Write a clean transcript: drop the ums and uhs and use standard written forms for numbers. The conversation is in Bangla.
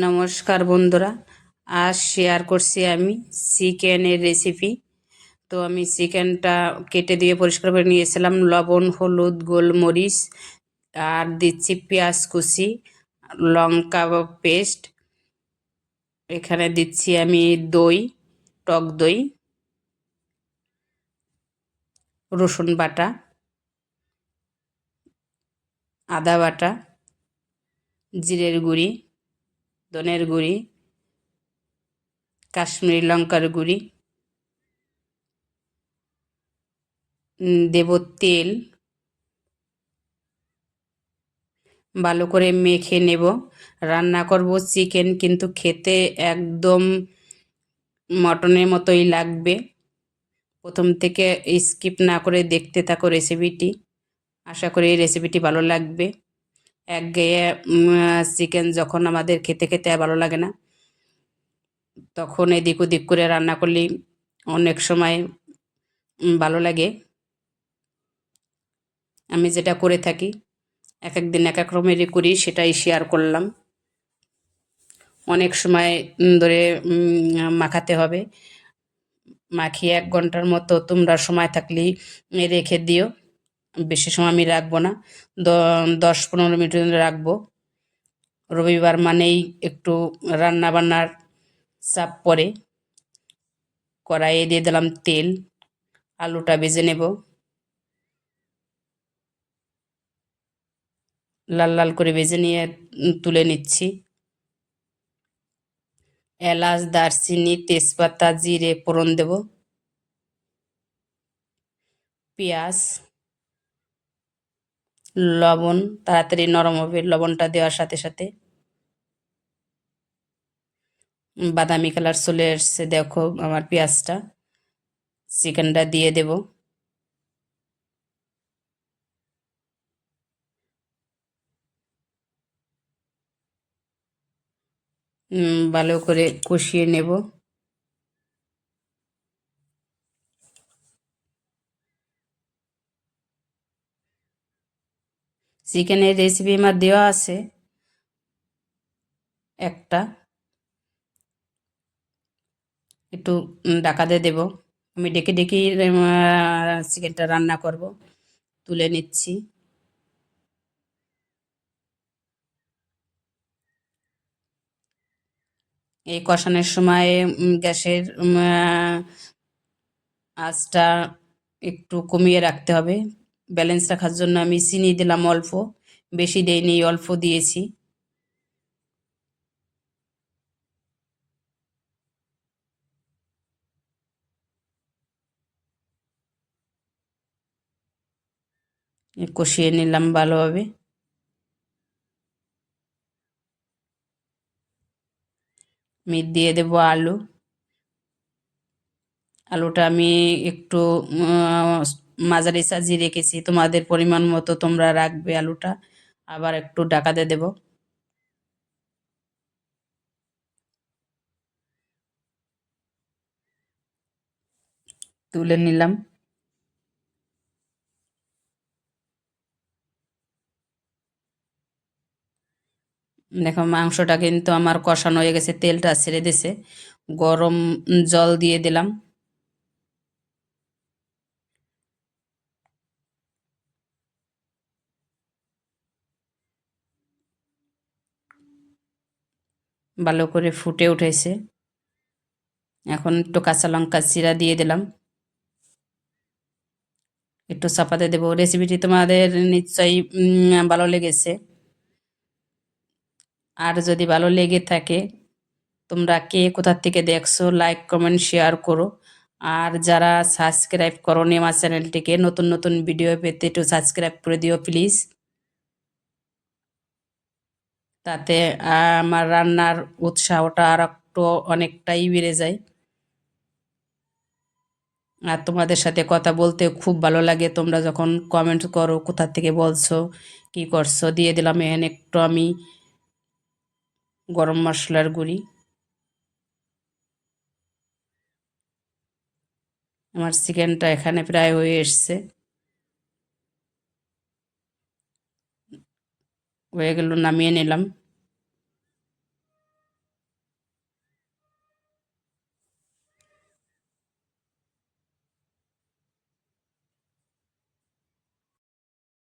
নমস্কার বন্ধুরা, আজ শেয়ার করছি আমি চিকেনের রেসিপি। তো আমি চিকেনটা কেটে দিয়ে পরিষ্কার করে নিয়েছিলাম, লবণ, হলুদ, গোলমরিচ, আর দিচ্ছি পেঁয়াজ কুচি, লঙ্কা পেস্ট। এখানে দিচ্ছি আমি দই, টক দই, রসুন বাটা, আদা বাটা, জিরের গুঁড়ি, ধনের গুঁড়ি, কাশ্মীরি লঙ্কার গুঁড়ি, দেব তেল। ভালো করে মেখে নেব। রান্না করব চিকেন, কিন্তু খেতে একদম মটনের মতোই লাগবে। প্রথম থেকে স্কিপ না করে দেখতে থাকো রেসিপিটি। আশা করি এই রেসিপিটি ভালো লাগবে। একঘেয়ে চিকেন যখন আমাদের খেতে খেতে ভালো লাগে না, তখন এদিক ওদিক করে রান্না করলেই অনেক সময় ভালো লাগে। আমি যেটা করে থাকি, এক এক দিন এক এক রকমেরই করি, সেটাই শেয়ার করলাম। অনেক সময় ধরে মাখাতে হবে। মাখিয়ে 1 ঘন্টার মতো তোমরা সময় থাকলেই রেখে দিও। বেশি সময় আমি রাখবো না, 10-15 মিনিট রাখবো। রবিবার মানেই একটু রান্না বান্নার চাপ পড়ে। কড়াইয়ে দিয়ে দিলাম তেল, আলুটা ভেজে নেব। লাল লাল করে ভেজে নিয়ে তুলে নিচ্ছি। এলাচ, দারচিনি, তেজপাতা, জিরে ফোড়ন দেব। পেঁয়াজ, লবণ, তাড়াতাড়ি নরম হবে লবণটা দেওয়ার সাথে সাথে। বাদামি কালার চলে এসছে, দেখো আমার পেঁয়াজটা। চিকেনটা দিয়ে দেব। ভালো করে কষিয়ে নেব। চিকেনের রেসিপি আমার দেওয়া আছে একটা, একটু ঢাকা দিয়ে দেবো। আমি ডেকে ডেকেই চিকেনটা রান্না করব। তুলে নিচ্ছি। এই কষানোর সময় গ্যাসের আঁচটা একটু কমিয়ে রাখতে হবে। ব্যালেন্স রাখার জন্য আমি চিনি দিলাম অল্প, বেশি দেইনি, অল্প দিয়েছি। কষিয়ে নিলাম ভালোভাবে। আমি দিয়ে দেবো আলু। আলুটা আমি একটু মাঝারি সাজিয়ে রেখেছি, তোমাদের পরিমাণ মতো তোমরা রাখবে আলুটা। আবার একটু ঢাকা দিয়ে দেবো। তুলে নিলাম। দেখো মাংসটা কিন্তু আমার কষানো হয়ে গেছে, তেলটা ছেড়ে দিছে। গরম জল দিয়ে দিলাম। ভালো করে ফুটে উঠেছে। এখন একটু কাঁচা লঙ্কা চিরা দিয়ে দিলাম। একটু চাপাতে দেবো। রেসিপিটি তোমাদের নিশ্চয়ই ভালো লেগেছে। আর যদি ভালো লেগে থাকে, তোমরা কে কোথা থেকে দেখছো লাইক কমেন্ট শেয়ার করো। আর যারা সাবস্ক্রাইব করোনি আমার চ্যানেলটিকে, নতুন নতুন ভিডিও পেতে একটু সাবস্ক্রাইব করে দিও প্লিজ। তাতে আমার রান্নার উৎসাহটা আর একটু অনেকটাই বেড়ে যায়। আর তোমাদের সাথে কথা বলতে খুব ভালো লাগে, তোমরা যখন কমেন্ট করো কোথা থেকে বলছো, কি করছো। দিয়ে দিলাম এখানে একটু আমি গরম মশলার গুঁড়ি। আমার চিকেনটা এখানে প্রায় হয়ে এসছে, হয়ে গেল, নামিয়ে নিলাম।